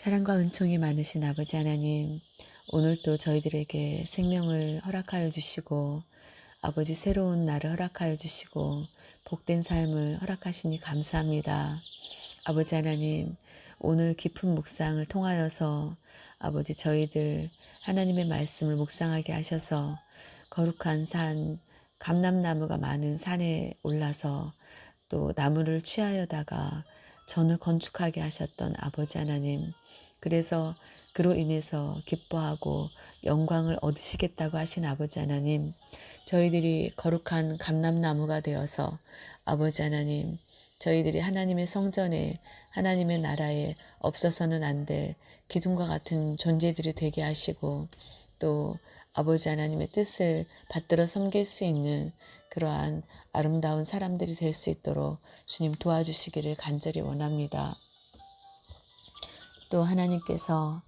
사랑과 은총이 많으신 아버지 하나님, 오늘도 저희들에게 생명을 허락하여 주시고, 아버지 새로운 날을 허락하여 주시고, 복된 삶을 허락하시니 감사합니다. 아버지 하나님, 오늘 깊은 묵상을 통하여서 아버지 저희들 하나님의 말씀을 묵상하게 하셔서 거룩한 산, 감람나무가 많은 산에 올라서 또 나무를 취하여다가 전을 건축하게 하셨던 아버지 하나님, 그래서 그로 인해서 기뻐하고 영광을 얻으시겠다고 하신 아버지 하나님, 저희들이 거룩한 감람나무가 되어서 아버지 하나님, 저희들이 하나님의 성전에 하나님의 나라에 없어서는 안 될 기둥과 같은 존재들이 되게 하시고, 또 아버지 하나님의 뜻을 받들어 섬길 수 있는 그러한 아름다운 사람들이 될 수 있도록 주님 도와주시기를 간절히 원합니다. 또 하나님께서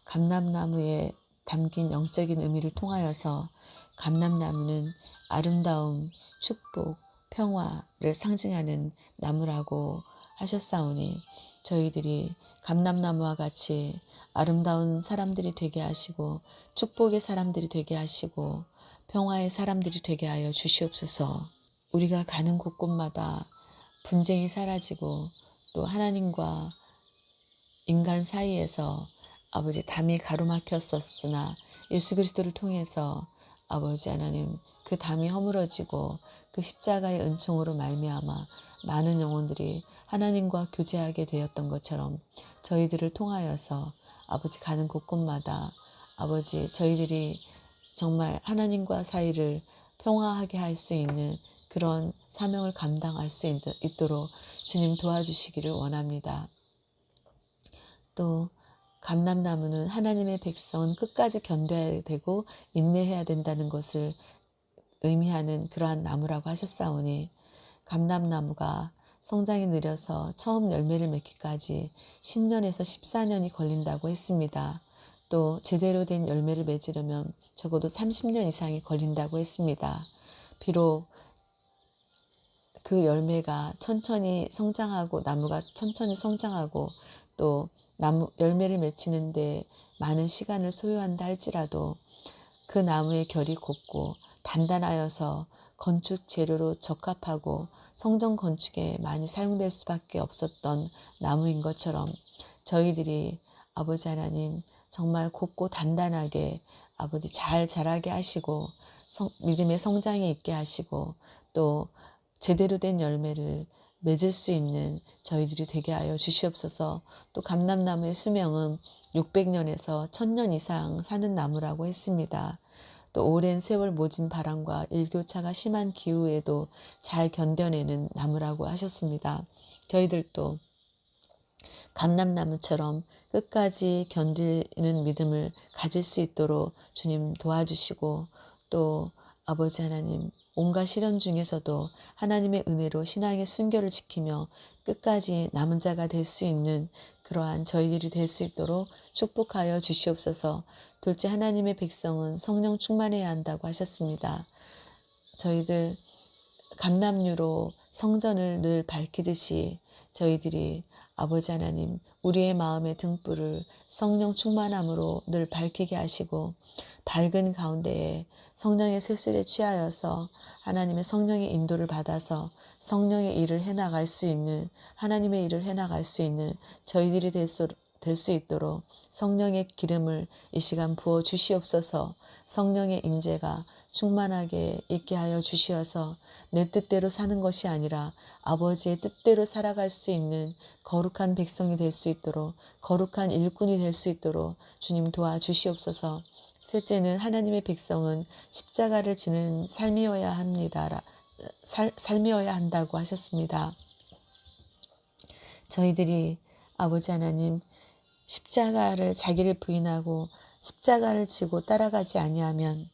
감람나무에 담긴 영적인 의미를 통하여서 감람나무는 아름다움, 축복, 평화를 상징하는 나무라고 하셨사오니 저희들이 감람나무와 같이 아름다운 사람들이 되게 하시고 축복의 사람들이 되게 하시고 평화의 사람들이 되게 하여 주시옵소서. 우리가 가는 곳곳마다 분쟁이 사라지고 또 하나님과 인간 사이에서 아버지 담이 가로막혔었으나 예수 그리스도를 통해서 아버지 하나님 그 담이 허물어지고 그 십자가의 은총으로 말미암아 많은 영혼들이 하나님과 교제하게 되었던 것처럼 저희들을 통하여서 아버지 가는 곳곳마다 아버지 저희들이 정말 하나님과 사이를 평화하게 할 수 있는 그런 사명을 감당할 수 있도록 주님 도와주시기를 원합니다. 또 감람나무는 하나님의 백성은 끝까지 견뎌야 되고 인내해야 된다는 것을 의미하는 그러한 나무라고 하셨사오니 감람나무가 성장이 느려서 처음 열매를 맺기까지 10년에서 14년이 걸린다고 했습니다. 또 제대로 된 열매를 맺으려면 적어도 30년 이상이 걸린다고 했습니다. 비록 그 열매가 천천히 성장하고 나무가 천천히 성장하고 또 나무 열매를 맺히는데 많은 시간을 소요한다 할지라도 그 나무의 결이 곱고 단단하여서 건축 재료로 적합하고 성전 건축에 많이 사용될 수밖에 없었던 나무인 것처럼 저희들이 아버지 하나님 정말 곱고 단단하게 아버지 잘 자라게 하시고 믿음의 성장이 있게 하시고 또 제대로 된 열매를 맺을 수 있는 저희들이 되게 하여 주시옵소서. 또 감람나무의 수명은 600년에서 1000년 이상 사는 나무라고 했습니다. 또 오랜 세월 모진 바람과 일교차가 심한 기후에도 잘 견뎌내는 나무라고 하셨습니다. 저희들도 감람나무처럼 끝까지 견디는 믿음을 가질 수 있도록 주님 도와주시고 또 아버지 하나님 온갖 시련 중에서도 하나님의 은혜로 신앙의 순결을 지키며 끝까지 남은 자가 될 수 있는 그러한 저희들이 될 수 있도록 축복하여 주시옵소서. 둘째 하나님의 백성은 성령 충만해야 한다고 하셨습니다. 저희들 감람류로 성전을 늘 밝히듯이 저희들이 아버지 하나님 우리의 마음의 등불을 성령 충만함으로 늘 밝히게 하시고 밝은 가운데에 성령의 새술에 취하여서 하나님의 성령의 인도를 받아서 성령의 일을 해나갈 수 있는 하나님의 일을 해나갈 수 있는 저희들이 될 수 있도록 성령의 기름을 이 시간 부어 주시옵소서. 성령의 임재가 충만하게 있게 하여 주시어서 내 뜻대로 사는 것이 아니라 아버지의 뜻대로 살아갈 수 있는 거룩한 백성이 될 수 있도록 거룩한 일꾼이 될 수 있도록 주님 도와주시옵소서. 셋째는 하나님의 백성은 십자가를 지는 삶이어야 합니다. 삶이어야 한다고 하셨습니다. 저희들이 아버지 하나님 십자가를 자기를 부인하고 십자가를 지고 따라가지 아니하면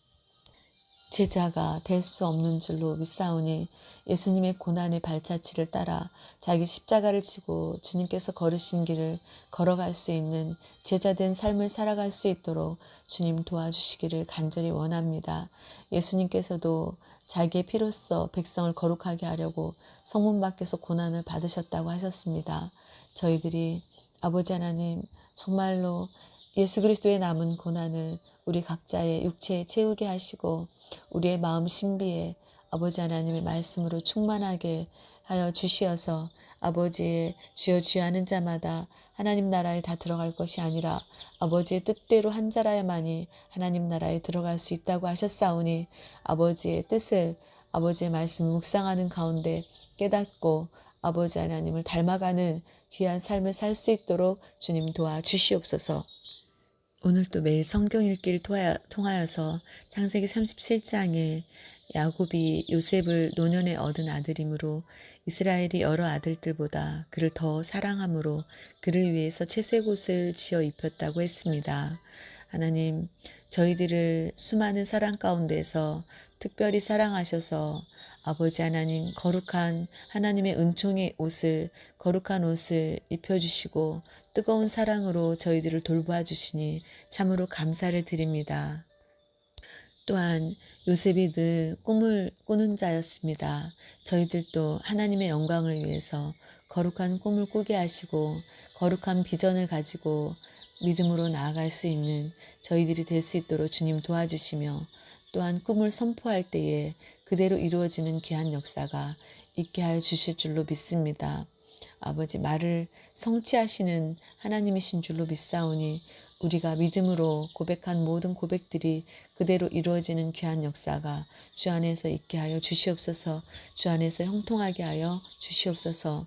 제자가 될 수 없는 줄로 믿사오니 예수님의 고난의 발자취를 따라 자기 십자가를 지고 주님께서 걸으신 길을 걸어갈 수 있는 제자된 삶을 살아갈 수 있도록 주님 도와주시기를 간절히 원합니다. 예수님께서도 자기의 피로써 백성을 거룩하게 하려고 성문 밖에서 고난을 받으셨다고 하셨습니다. 저희들이 아버지 하나님, 정말로 예수 그리스도의 남은 고난을 우리 각자의 육체에 채우게 하시고 우리의 마음 신비에 아버지 하나님의 말씀으로 충만하게 하여 주시어서 아버지의 주여 주여 하는 자마다 하나님 나라에 다 들어갈 것이 아니라 아버지의 뜻대로 한 자라야만이 하나님 나라에 들어갈 수 있다고 하셨사오니 아버지의 뜻을 아버지의 말씀 묵상하는 가운데 깨닫고 아버지 하나님을 닮아가는 귀한 삶을 살 수 있도록 주님 도와주시옵소서. 오늘 또 매일 성경 읽기를 통하여서 창세기 37장에 야곱이 요셉을 노년에 얻은 아들이므로 이스라엘이 여러 아들들보다 그를 더 사랑함으로 그를 위해서 채색옷을 지어 입혔다고 했습니다. 하나님, 저희들을 수많은 사랑 가운데서 특별히 사랑하셔서 아버지 하나님 거룩한 하나님의 은총의 옷을 거룩한 옷을 입혀주시고 뜨거운 사랑으로 저희들을 돌보아 주시니 참으로 감사를 드립니다. 또한 요셉이 늘 꿈을 꾸는 자였습니다. 저희들도 하나님의 영광을 위해서 거룩한 꿈을 꾸게 하시고 거룩한 비전을 가지고 믿음으로 나아갈 수 있는 저희들이 될 수 있도록 주님 도와주시며 또한 꿈을 선포할 때에 그대로 이루어지는 귀한 역사가 있게 하여 주실 줄로 믿습니다. 아버지, 말을 성취하시는 하나님이신 줄로 믿사오니 우리가 믿음으로 고백한 모든 고백들이 그대로 이루어지는 귀한 역사가 주 안에서 있게 하여 주시옵소서. 주 안에서 형통하게 하여 주시옵소서.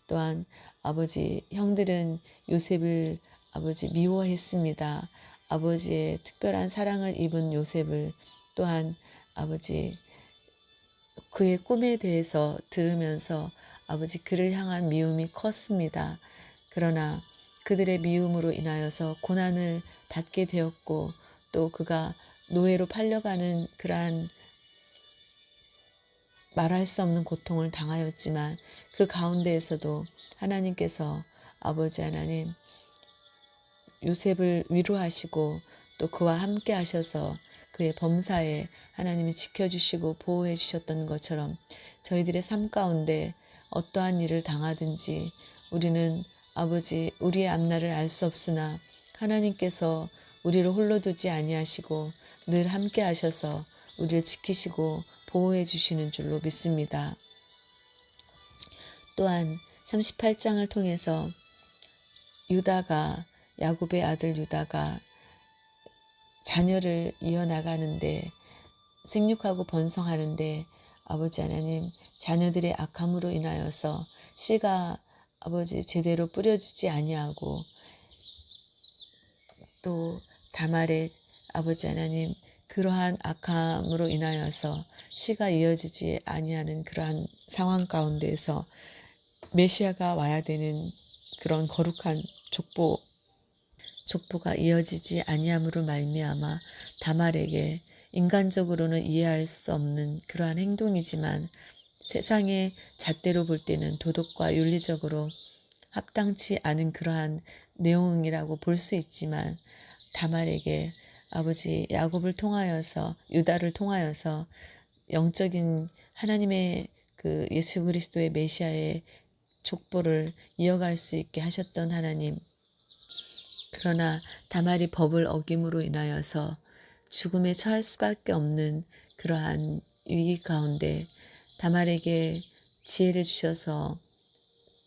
또한 아버지, 형들은 요셉을 아버지 미워했습니다. 아버지의 특별한 사랑을 입은 요셉을 또한 아버지 그의 꿈에 대해서 들으면서 아버지 그를 향한 미움이 컸습니다. 그러나 그들의 미움으로 인하여서 고난을 받게 되었고 또 그가 노예로 팔려가는 그러한 말할 수 없는 고통을 당하였지만 그 가운데에서도 하나님께서 아버지 하나님 요셉을 위로하시고 또 그와 함께 하셔서 그의 범사에 하나님이 지켜주시고 보호해 주셨던 것처럼 저희들의 삶 가운데 어떠한 일을 당하든지 우리는 아버지 우리의 앞날을 알 수 없으나 하나님께서 우리를 홀로 두지 아니하시고 늘 함께 하셔서 우리를 지키시고 보호해 주시는 줄로 믿습니다. 또한 38장을 통해서 야곱의 아들 유다가 자녀를 이어나가는데 생육하고 번성하는데 아버지 하나님 자녀들의 악함으로 인하여서 씨가 아버지 제대로 뿌려지지 아니하고 또 다말의 아버지 하나님 그러한 악함으로 인하여서 씨가 이어지지 아니하는 그러한 상황 가운데에서 메시아가 와야 되는 그런 거룩한 족보가 이어지지 아니함으로 말미암아 다말에게 인간적으로는 이해할 수 없는 그러한 행동이지만 세상의 잣대로 볼 때는 도덕과 윤리적으로 합당치 않은 그러한 내용이라고 볼 수 있지만 다말에게 아버지 야곱을 통하여서 유다를 통하여서 영적인 하나님의 그 예수 그리스도의 메시아의 족보를 이어갈 수 있게 하셨던 하나님. 그러나 다말이 법을 어김으로 인하여서 죽음에 처할 수밖에 없는 그러한 위기 가운데 다말에게 지혜를 주셔서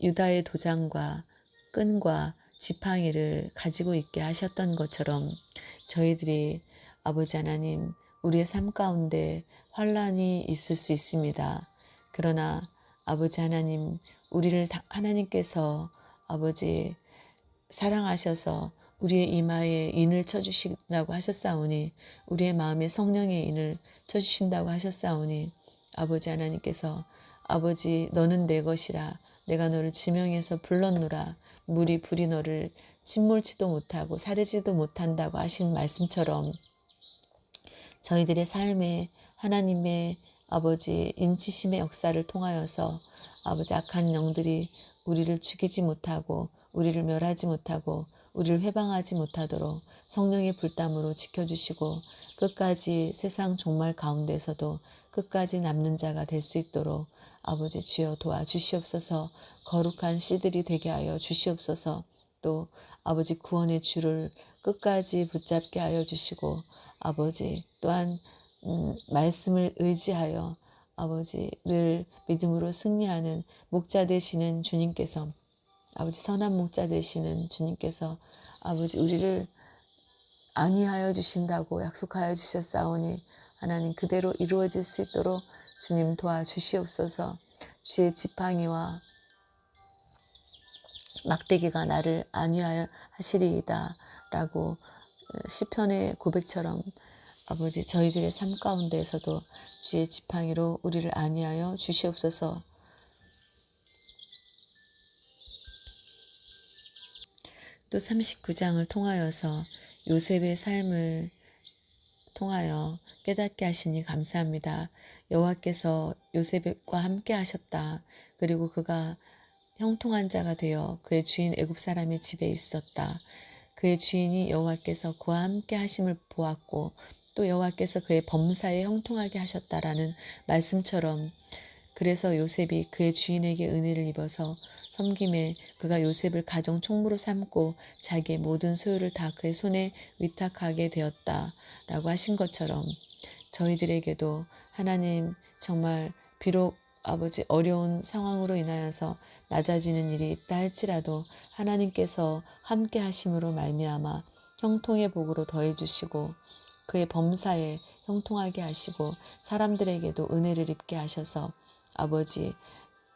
유다의 도장과 끈과 지팡이를 가지고 있게 하셨던 것처럼 저희들이 아버지 하나님 우리의 삶 가운데 환란이 있을 수 있습니다. 그러나 아버지 하나님 우리를 하나님께서 아버지 사랑하셔서 우리의 이마에 인을 쳐주신다고 하셨사오니 우리의 마음에 성령의 인을 쳐주신다고 하셨사오니 아버지 하나님께서 아버지 너는 내 것이라 내가 너를 지명해서 불렀노라 물이 불이 너를 침몰치도 못하고 사르지도 못한다고 하신 말씀처럼 저희들의 삶에 하나님의 아버지 인치심의 역사를 통하여서 아버지 악한 영들이 우리를 죽이지 못하고 우리를 멸하지 못하고 우리를 회방하지 못하도록 성령의 불담으로 지켜주시고 끝까지 세상 종말 가운데서도 끝까지 남는 자가 될 수 있도록 아버지 주여 도와주시옵소서. 거룩한 씨들이 되게 하여 주시옵소서. 또 아버지 구원의 줄을 끝까지 붙잡게 하여 주시고 아버지 또한 말씀을 의지하여 아버지 늘 믿음으로 승리하는 목자 되시는 주님께서 아버지 선한 목자 되시는 주님께서 아버지 우리를 안위하여 주신다고 약속하여 주셨사오니 하나님 그대로 이루어질 수 있도록 주님 도와주시옵소서. 주의 지팡이와 막대기가 나를 안위하여 하시리이다 라고 시편의 고백처럼 아버지 저희들의 삶 가운데에서도 주의 지팡이로 우리를 안위하여 주시옵소서. 또 39장을 통하여서 요셉의 삶을 통하여 깨닫게 하시니 감사합니다. 여호와께서 요셉과 함께 하셨다. 그리고 그가 형통한 자가 되어 그의 주인 애굽 사람의 집에 있었다. 그의 주인이 여호와께서 그와 함께 하심을 보았고 또 여호와께서 그의 범사에 형통하게 하셨다라는 말씀처럼 그래서 요셉이 그의 주인에게 은혜를 입어서 섬김에 그가 요셉을 가정 총무로 삼고 자기의 모든 소유를 다 그의 손에 위탁하게 되었다라고 하신 것처럼 저희들에게도 하나님 정말 비록 아버지 어려운 상황으로 인하여서 낮아지는 일이 있다 할지라도 하나님께서 함께 하심으로 말미암아 형통의 복으로 더해 주시고 그의 범사에 형통하게 하시고 사람들에게도 은혜를 입게 하셔서 아버지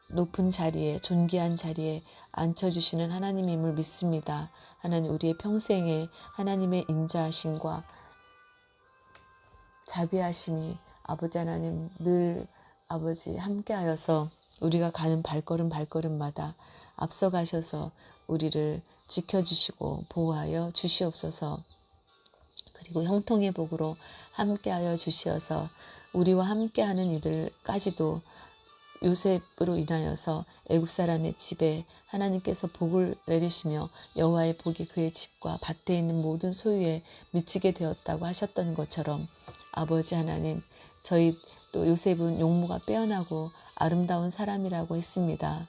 높은 자리에 존귀한 자리에 앉혀주시는 하나님임을 믿습니다. 하나님 우리의 평생에 하나님의 인자하심과 자비하심이 아버지 하나님 늘 아버지 함께하여서 우리가 가는 발걸음마다 앞서가셔서 우리를 지켜주시고 보호하여 주시옵소서. 그리고 형통의 복으로 함께하여 주시어서 우리와 함께하는 이들까지도 요셉으로 인하여서 애굽 사람의 집에 하나님께서 복을 내리시며 여호와의 복이 그의 집과 밭에 있는 모든 소유에 미치게 되었다고 하셨던 것처럼 아버지 하나님 저희 또 요셉은 용모가 빼어나고 아름다운 사람이라고 했습니다.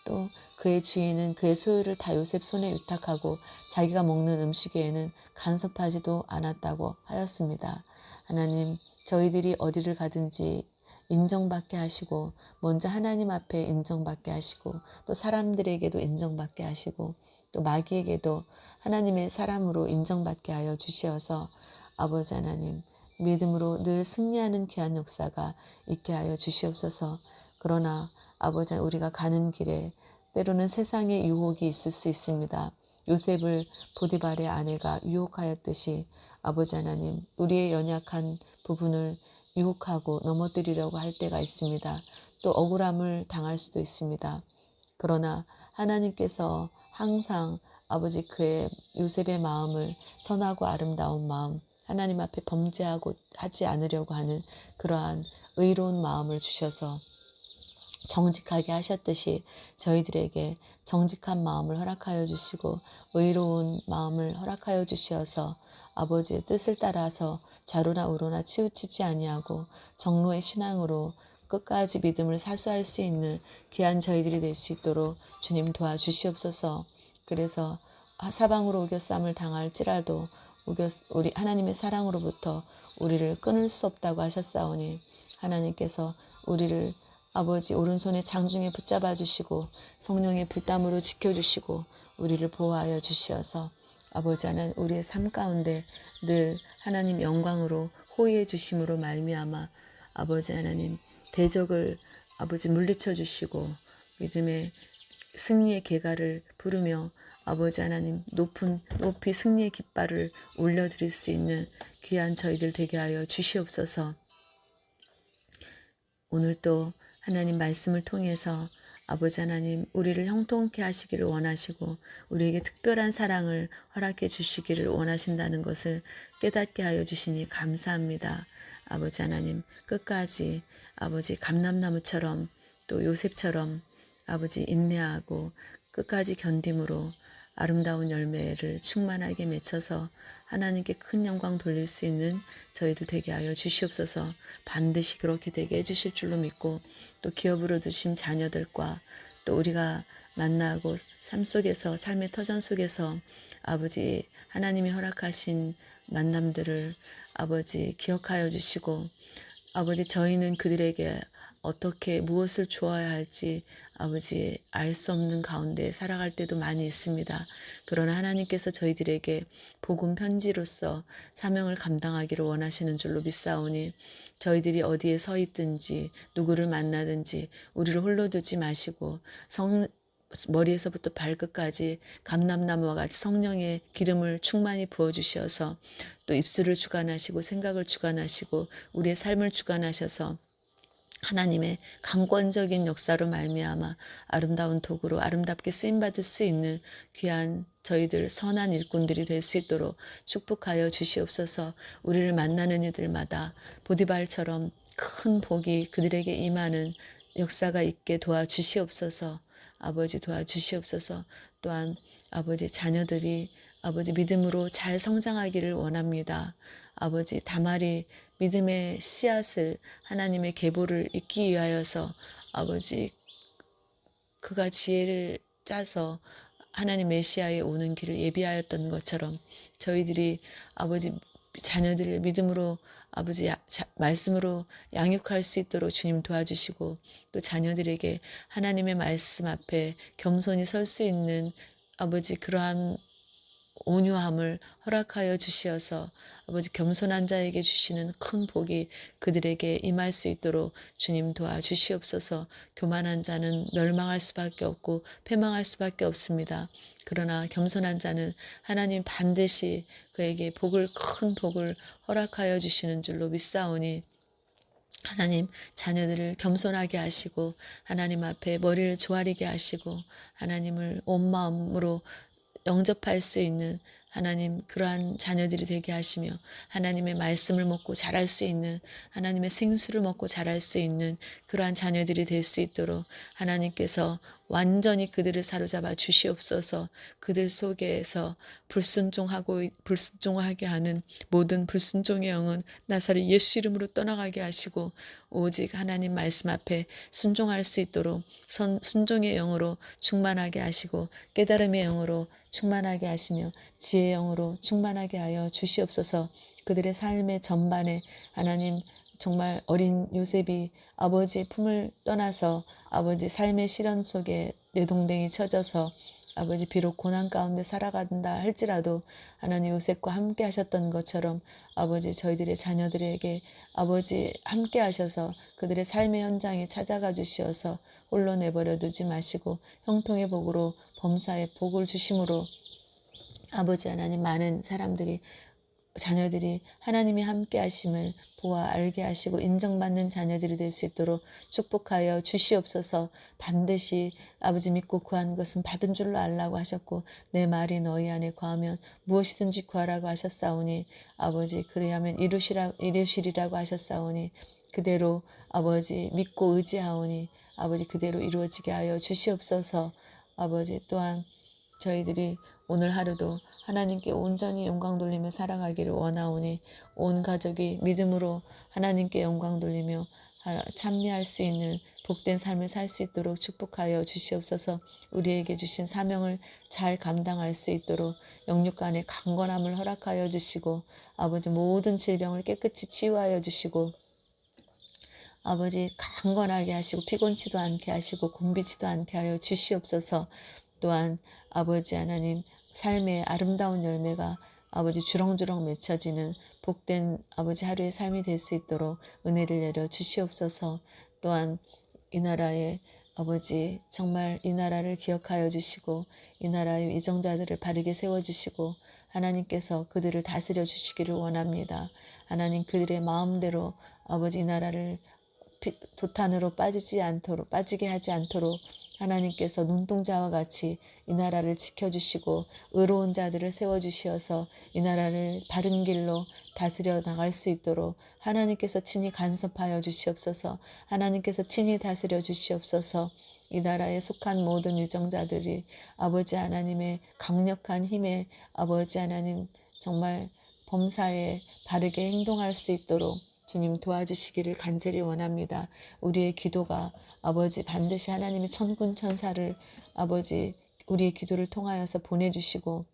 또 그의 주인은 그의 소유를 다 요셉 손에 위탁하고 자기가 먹는 음식에는 간섭하지도 않았다고 하였습니다. 하나님 저희들이 어디를 가든지 인정받게 하시고 먼저 하나님 앞에 인정받게 하시고 또 사람들에게도 인정받게 하시고 또 마귀에게도 하나님의 사람으로 인정받게 하여 주시어서 아버지 하나님 믿음으로 늘 승리하는 귀한 역사가 있게 하여 주시옵소서. 그러나 아버지 우리가 가는 길에 때로는 세상의 유혹이 있을 수 있습니다. 요셉을 보디발의 아내가 유혹하였듯이 아버지 하나님 우리의 연약한 부분을 유혹하고 넘어뜨리려고 할 때가 있습니다. 또 억울함을 당할 수도 있습니다. 그러나 하나님께서 항상 아버지 그의 요셉의 마음을 선하고 아름다운 마음 하나님 앞에 범죄하고 하지 않으려고 하는 그러한 의로운 마음을 주셔서 정직하게 하셨듯이 저희들에게 정직한 마음을 허락하여 주시고 의로운 마음을 허락하여 주시어서 아버지의 뜻을 따라서 좌로나 우로나 치우치지 아니하고 정로의 신앙으로 끝까지 믿음을 사수할 수 있는 귀한 저희들이 될 수 있도록 주님 도와주시옵소서. 그래서 사방으로 우겨쌈을 당할지라도 우리 하나님의 사랑으로부터 우리를 끊을 수 없다고 하셨사오니 하나님께서 우리를 아버지 오른손에 장중에 붙잡아 주시고 성령의 불담으로 지켜주시고 우리를 보호하여 주시어서 아버지 하나님 우리의 삶 가운데 늘 하나님 영광으로 호의해 주심으로 말미암아 아버지 하나님 대적을 아버지 물리쳐 주시고 믿음의 승리의 계가를 부르며 아버지 하나님 높이 승리의 깃발을 올려드릴 수 있는 귀한 저희들 되게 하여 주시옵소서. 오늘도 하나님 말씀을 통해서 아버지 하나님 우리를 형통케 하시기를 원하시고 우리에게 특별한 사랑을 허락해 주시기를 원하신다는 것을 깨닫게 하여 주시니 감사합니다. 아버지 하나님 끝까지 아버지 감람나무처럼 또 요셉처럼 아버지 인내하고 끝까지 견딤으로 아름다운 열매를 충만하게 맺혀서 하나님께 큰 영광 돌릴 수 있는 저희들 되게 하여 주시옵소서. 반드시 그렇게 되게 해주실 줄로 믿고 또 기업으로 두신 자녀들과 또 우리가 만나고 삶 속에서 삶의 터전 속에서 아버지 하나님이 허락하신 만남들을 아버지 기억하여 주시고 아버지 저희는 그들에게 어떻게 무엇을 주어야 할지 아버지 알 수 없는 가운데 살아갈 때도 많이 있습니다. 그러나 하나님께서 저희들에게 복음 편지로서 사명을 감당하기를 원하시는 줄로 믿사오니 저희들이 어디에 서 있든지 누구를 만나든지 우리를 홀로 두지 마시고 머리에서부터 발끝까지 감람나무와 같이 성령의 기름을 충만히 부어주셔서 또 입술을 주관하시고 생각을 주관하시고 우리의 삶을 주관하셔서 하나님의 강권적인 역사로 말미암아 아름다운 도구로 아름답게 쓰임받을 수 있는 귀한 저희들 선한 일꾼들이 될 수 있도록 축복하여 주시옵소서. 우리를 만나는 이들마다 보디발처럼 큰 복이 그들에게 임하는 역사가 있게 도와주시옵소서. 아버지 도와주시옵소서. 또한 아버지 자녀들이 아버지 믿음으로 잘 성장하기를 원합니다. 아버지 다말이 믿음의 씨앗을 하나님의 계보를 잇기 위하여서 아버지 그가 지혜를 짜서 하나님 메시아에 오는 길을 예비하였던 것처럼 저희들이 아버지 자녀들을 믿음으로 아버지 말씀으로 양육할 수 있도록 주님 도와주시고 또 자녀들에게 하나님의 말씀 앞에 겸손히 설 수 있는 아버지 그러한 온유함을 허락하여 주시어서 아버지 겸손한 자에게 주시는 큰 복이 그들에게 임할 수 있도록 주님 도와주시옵소서. 교만한 자는 멸망할 수밖에 없고 패망할 수밖에 없습니다. 그러나 겸손한 자는 하나님 반드시 그에게 큰 복을 허락하여 주시는 줄로 믿사오니 하나님 자녀들을 겸손하게 하시고 하나님 앞에 머리를 조아리게 하시고 하나님을 온 마음으로 영접할 수 있는 하나님 그러한 자녀들이 되게 하시며 하나님의 말씀을 먹고 자랄 수 있는 하나님의 생수를 먹고 자랄 수 있는 그러한 자녀들이 될 수 있도록 하나님께서 완전히 그들을 사로잡아 주시옵소서. 그들 속에서 불순종하게 하는 모든 불순종의 영은 나사렛 예수 이름으로 떠나가게 하시고 오직 하나님 말씀 앞에 순종할 수 있도록 순종의 영으로 충만하게 하시고 깨달음의 영으로 충만하게 하시며 지혜의 영으로 충만하게 하여 주시옵소서. 그들의 삶의 전반에 하나님 정말 어린 요셉이 아버지 품을 떠나서 아버지 삶의 시련 속에 내동댕이 쳐져서 아버지 비록 고난 가운데 살아간다 할지라도 하나님 요셉과 함께 하셨던 것처럼 아버지 저희들의 자녀들에게 아버지 함께 하셔서 그들의 삶의 현장에 찾아가 주시어서 홀로 내버려 두지 마시고 형통의 복으로 범사에 복을 주심으로 아버지 하나님 많은 사람들이 자녀들이 하나님이 함께 하심을 보아 알게 하시고 인정받는 자녀들이 될 수 있도록 축복하여 주시옵소서. 반드시 아버지 믿고 구한 것은 받은 줄로 알라고 하셨고 내 말이 너희 안에 거하면 무엇이든지 구하라고 하셨사오니 아버지 그래야면 이루시리라고 하셨사오니 그대로 아버지 믿고 의지하오니 아버지 그대로 이루어지게 하여 주시옵소서. 아버지 또한 저희들이 오늘 하루도 하나님께 온전히 영광 돌리며 살아가기를 원하오니 온 가족이 믿음으로 하나님께 영광 돌리며 참여할 수 있는 복된 삶을 살 수 있도록 축복하여 주시옵소서. 우리에게 주신 사명을 잘 감당할 수 있도록 영육간의 강건함을 허락하여 주시고 아버지 모든 질병을 깨끗이 치유하여 주시고 아버지 강건하게 하시고 피곤치도 않게 하시고 곤비지도 않게 하여 주시옵소서. 또한 아버지 하나님 삶의 아름다운 열매가 아버지 주렁주렁 맺혀지는 복된 아버지 하루의 삶이 될 수 있도록 은혜를 내려 주시옵소서. 또한 이 나라의 아버지 정말 이 나라를 기억하여 주시고 이 나라의 위정자들을 바르게 세워주시고 하나님께서 그들을 다스려 주시기를 원합니다. 하나님 그들의 마음대로 아버지 이 나라를 도탄으로 빠지게 하지 않도록 하나님께서 눈동자와 같이 이 나라를 지켜주시고 의로운 자들을 세워주시어서 이 나라를 바른 길로 다스려 나갈 수 있도록 하나님께서 친히 간섭하여 주시옵소서. 하나님께서 친히 다스려 주시옵소서. 이 나라에 속한 모든 유정자들이 아버지 하나님의 강력한 힘에 아버지 하나님 정말 범사에 바르게 행동할 수 있도록 주님 도와주시기를 간절히 원합니다. 우리의 기도가 아버지 반드시 하나님의 천군 천사를 아버지 우리의 기도를 통하여서 보내주시고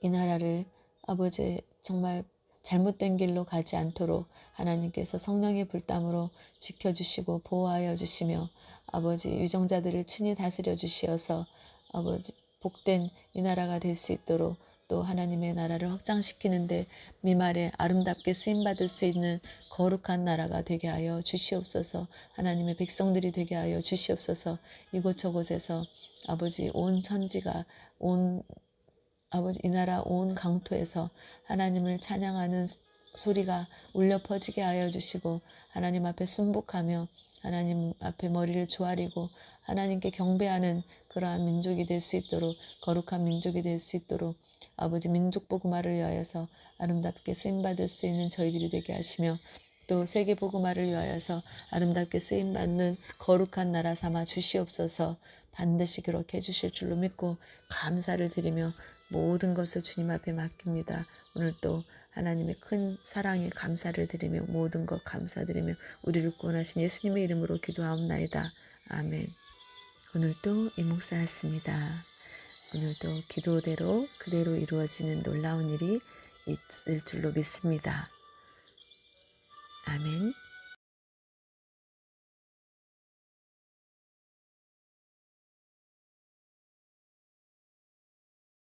이 나라를 아버지 정말 잘못된 길로 가지 않도록 하나님께서 성령의 불담으로 지켜주시고 보호하여 주시며 아버지 유정자들을 친히 다스려 주시어서 아버지 복된 이 나라가 될 수 있도록 또 하나님의 나라를 확장시키는데 미말에 아름답게 쓰임받을 수 있는 거룩한 나라가 되게 하여 주시옵소서. 하나님의 백성들이 되게 하여 주시옵소서. 이곳저곳에서 아버지 온 천지가 온 아버지 이 나라 온 강토에서 하나님을 찬양하는 소리가 울려 퍼지게 하여 주시고 하나님 앞에 순복하며 하나님 앞에 머리를 조아리고 하나님께 경배하는 그러한 민족이 될 수 있도록 거룩한 민족이 될 수 있도록 아버지 민족 복음화를 위하여서 아름답게 쓰임받을 수 있는 저희들이 되게 하시며 또 세계 복음화를 위하여서 아름답게 쓰임받는 거룩한 나라 삼아 주시옵소서. 반드시 그렇게 해주실 줄로 믿고 감사를 드리며 모든 것을 주님 앞에 맡깁니다. 오늘도 하나님의 큰 사랑에 감사를 드리며 모든 것 감사드리며 우리를 구원하신 예수님의 이름으로 기도하옵나이다. 아멘. 오늘도 이 목사였습니다. 오늘도 기도대로 그대로 이루어지는 놀라운 일이 있을 줄로 믿습니다. 아멘.